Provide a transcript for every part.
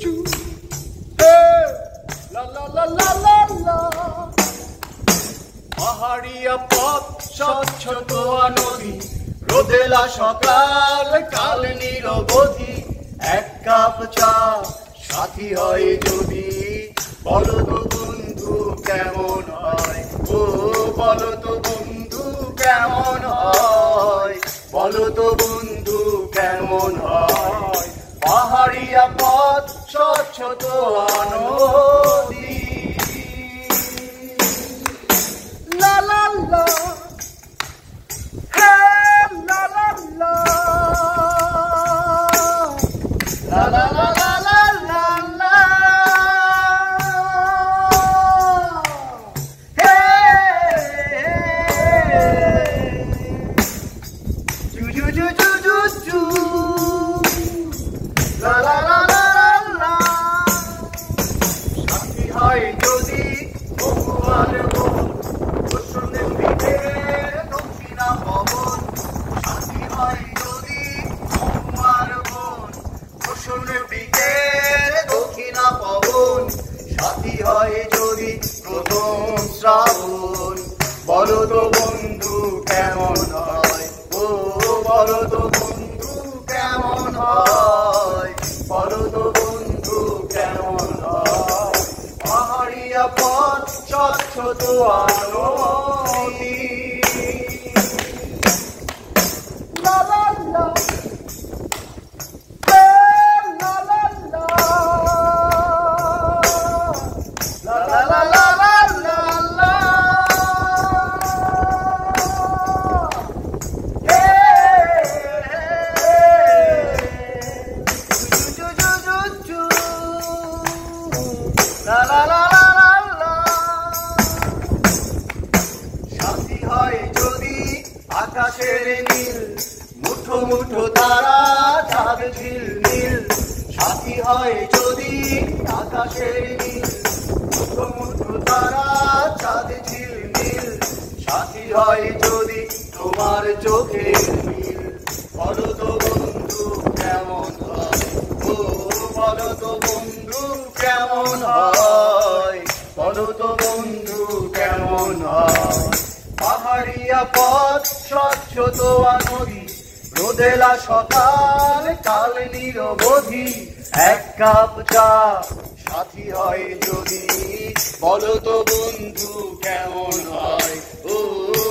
চু হে লা লা লা লা লা লা পাহাড়িয়া পথ স্বচ্ছ তোয়া নদী রোদেলা সকাল কাল নিরবধি এক কাপ চা সাথী হয় যদি বলো তো বন্ধু কেমন হয় ও বলো তো বন্ধু কেমন হয় বলো তো বন্ধু কেমন হয় পাহাড়িয়া পথ স্বচ্ছ তোয়া নদী লা লা লা হে লা লা লা লা লা লা লা লা লা হে জু জু জু জু জু জু লা লা লা লা লা সাথী হয় যদি বহুবার বসুনের দিকে দক্ষিণা পবন সাথী হয় যদি বহুবার বসুনের দিকে দক্ষিণা পবন সাথী হয় যদি প্রথম শ্রাবণ বলো তো বন্ধু কেমন হয় ও বলো তো বন্ধু কেমন হয় বলো তো বন্ধু কেমন হয় পাহাড়িয়া পথ স্বচ্ছ তোয়া নদী লা লা লা হে লা লা লা লা লা লা লা লা লা হে জু জু জু জু লা লা লা লা লা সাথী হয় যদি আকাশের নীল মুঠো মুঠো তারা চাঁদ ঝিলমিল সাথী হয় যদি আকাশের নীল মুঠো মুঠো তারা চাঁদ ঝিলমিল সাথী হয় যদি তোমার চোখের মিল বলো তো বন্ধু কেমন হয় ও বলো তো বন্ধু কেমন হয় বলো তো বন্ধু কেমন হয় পাহাড়িয়া পথ স্বচ্ছ তোয়া নদী রোদেলা সকাল কাল নিরবধি এক কাপ চা সাথী হয় যদি বলো তো বন্ধু কেমন হয় ও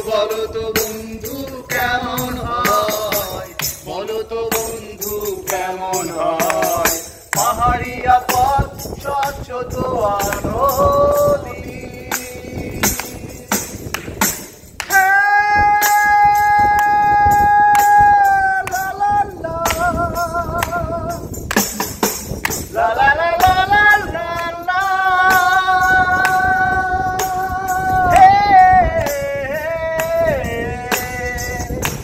বলো তো বন্ধু কেমন হয় বলো তো বন্ধু কেমন হয় পাহাড়িয়া পথ স্বচ্ছ তোয়া নদী La la la la la la la. Hey,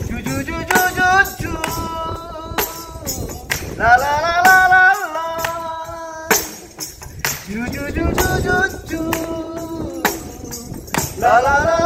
ju ju ju ju ju ju. La la la la la la. Ju ju ju ju ju ju. La la la.